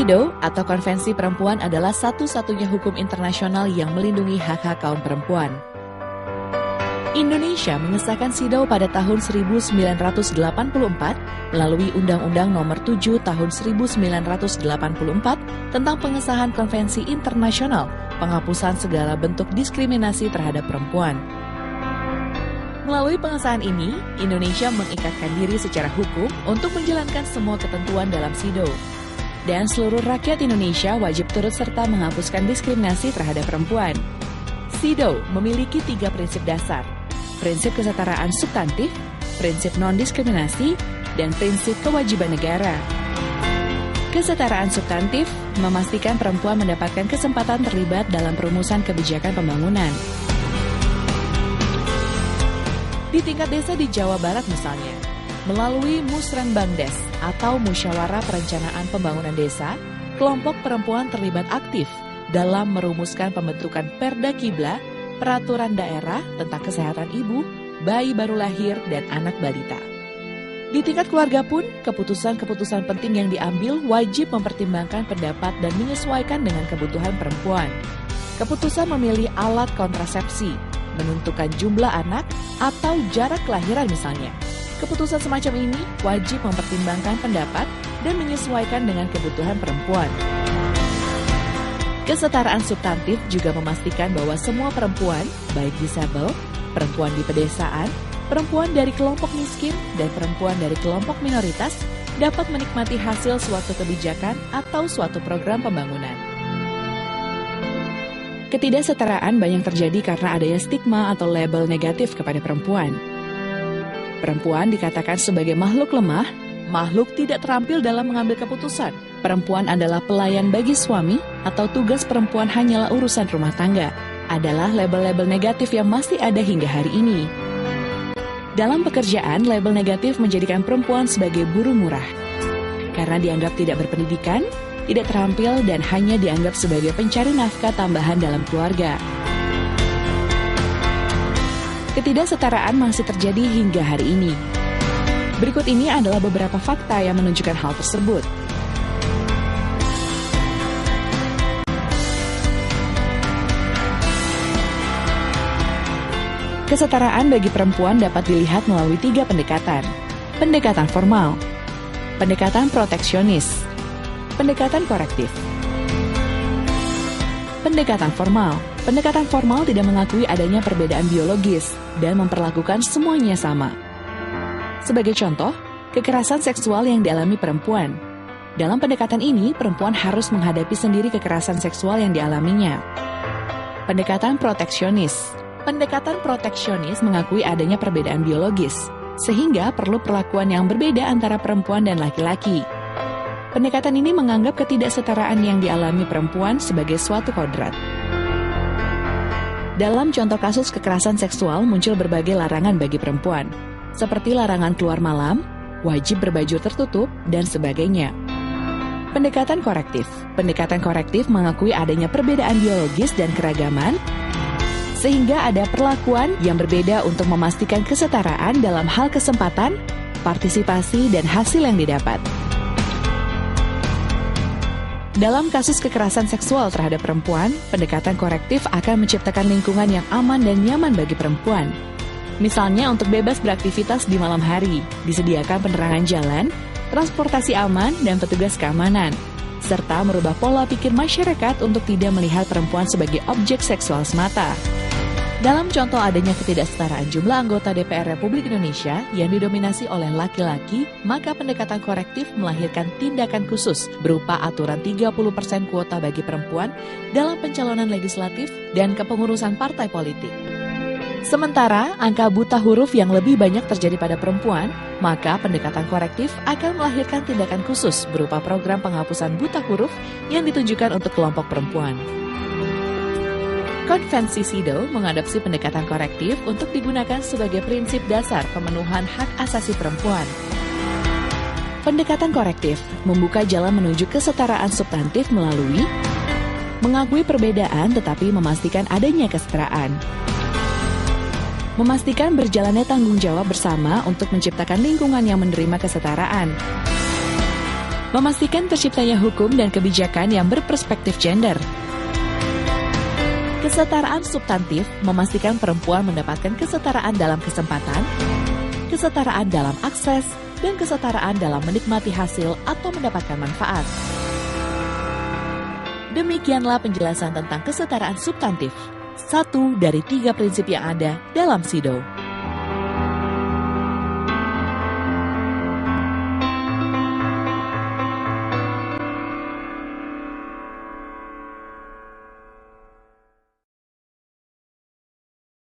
CEDAW atau Konvensi Perempuan adalah satu-satunya hukum internasional yang melindungi hak-hak kaum perempuan. Indonesia mengesahkan CEDAW pada tahun 1984 melalui Undang-Undang Nomor 7 Tahun 1984 tentang pengesahan Konvensi Internasional penghapusan segala bentuk diskriminasi terhadap perempuan. Melalui pengesahan ini, Indonesia mengikatkan diri secara hukum untuk menjalankan semua ketentuan dalam CEDAW. Dan seluruh rakyat Indonesia wajib turut serta menghapuskan diskriminasi terhadap perempuan. CEDAW memiliki 3 prinsip dasar: prinsip kesetaraan substantif, prinsip non-diskriminasi, dan prinsip kewajiban negara. Kesetaraan substantif memastikan perempuan mendapatkan kesempatan terlibat dalam perumusan kebijakan pembangunan. Di tingkat desa di Jawa Barat misalnya, melalui Musrenbangdes atau Musyawarah Perencanaan Pembangunan Desa, kelompok perempuan terlibat aktif dalam merumuskan pembentukan Perda Kibla, peraturan daerah tentang kesehatan ibu, bayi baru lahir, dan anak balita. Di tingkat keluarga pun, keputusan-keputusan penting yang diambil wajib mempertimbangkan pendapat dan menyesuaikan dengan kebutuhan perempuan. Keputusan memilih alat kontrasepsi, menentukan jumlah anak, atau jarak kelahiran misalnya. Keputusan semacam ini wajib mempertimbangkan pendapat dan menyesuaikan dengan kebutuhan perempuan. Kesetaraan substantif juga memastikan bahwa semua perempuan, baik disabel, perempuan di pedesaan, perempuan dari kelompok miskin, dan perempuan dari kelompok minoritas dapat menikmati hasil suatu kebijakan atau suatu program pembangunan. Ketidaksetaraan banyak terjadi karena adanya stigma atau label negatif kepada perempuan. Perempuan dikatakan sebagai makhluk lemah, makhluk tidak terampil dalam mengambil keputusan. Perempuan adalah pelayan bagi suami, atau tugas perempuan hanyalah urusan rumah tangga. Adalah label-label negatif yang masih ada hingga hari ini. Dalam pekerjaan, label negatif menjadikan perempuan sebagai buruh murah. Karena dianggap tidak berpendidikan, tidak terampil, dan hanya dianggap sebagai pencari nafkah tambahan dalam keluarga. Ketidaksetaraan masih terjadi hingga hari ini. Berikut ini adalah beberapa fakta yang menunjukkan hal tersebut. Kesetaraan bagi perempuan dapat dilihat melalui 3 pendekatan. Pendekatan formal, pendekatan proteksionis, pendekatan korektif. Pendekatan formal. Pendekatan formal tidak mengakui adanya perbedaan biologis dan memperlakukan semuanya sama. Sebagai contoh, kekerasan seksual yang dialami perempuan. Dalam pendekatan ini, perempuan harus menghadapi sendiri kekerasan seksual yang dialaminya. Pendekatan proteksionis. Pendekatan proteksionis mengakui adanya perbedaan biologis, sehingga perlu perlakuan yang berbeda antara perempuan dan laki-laki. Pendekatan ini menganggap ketidaksetaraan yang dialami perempuan sebagai suatu kodrat. Dalam contoh kasus kekerasan seksual muncul berbagai larangan bagi perempuan, seperti larangan keluar malam, wajib berbaju tertutup, dan sebagainya. Pendekatan korektif. Pendekatan korektif mengakui adanya perbedaan biologis dan keragaman, sehingga ada perlakuan yang berbeda untuk memastikan kesetaraan dalam hal kesempatan, partisipasi, dan hasil yang didapat. Dalam kasus kekerasan seksual terhadap perempuan, pendekatan korektif akan menciptakan lingkungan yang aman dan nyaman bagi perempuan. Misalnya untuk bebas beraktivitas di malam hari, disediakan penerangan jalan, transportasi aman, dan petugas keamanan, serta merubah pola pikir masyarakat untuk tidak melihat perempuan sebagai objek seksual semata. Dalam contoh adanya ketidaksetaraan jumlah anggota DPR Republik Indonesia yang didominasi oleh laki-laki, maka pendekatan korektif melahirkan tindakan khusus berupa aturan 30% kuota bagi perempuan dalam pencalonan legislatif dan kepengurusan partai politik. Sementara angka buta huruf yang lebih banyak terjadi pada perempuan, maka pendekatan korektif akan melahirkan tindakan khusus berupa program penghapusan buta huruf yang ditujukan untuk kelompok perempuan. Konvensi CEDAW mengadopsi pendekatan korektif untuk digunakan sebagai prinsip dasar pemenuhan hak asasi perempuan. Pendekatan korektif membuka jalan menuju kesetaraan substantif melalui mengakui perbedaan tetapi memastikan adanya kesetaraan. Memastikan berjalannya tanggung jawab bersama untuk menciptakan lingkungan yang menerima kesetaraan. Memastikan terciptanya hukum dan kebijakan yang berperspektif gender. Kesetaraan substantif memastikan perempuan mendapatkan kesetaraan dalam kesempatan, kesetaraan dalam akses, dan kesetaraan dalam menikmati hasil atau mendapatkan manfaat. Demikianlah penjelasan tentang kesetaraan substantif, satu dari 3 prinsip yang ada dalam SIDO.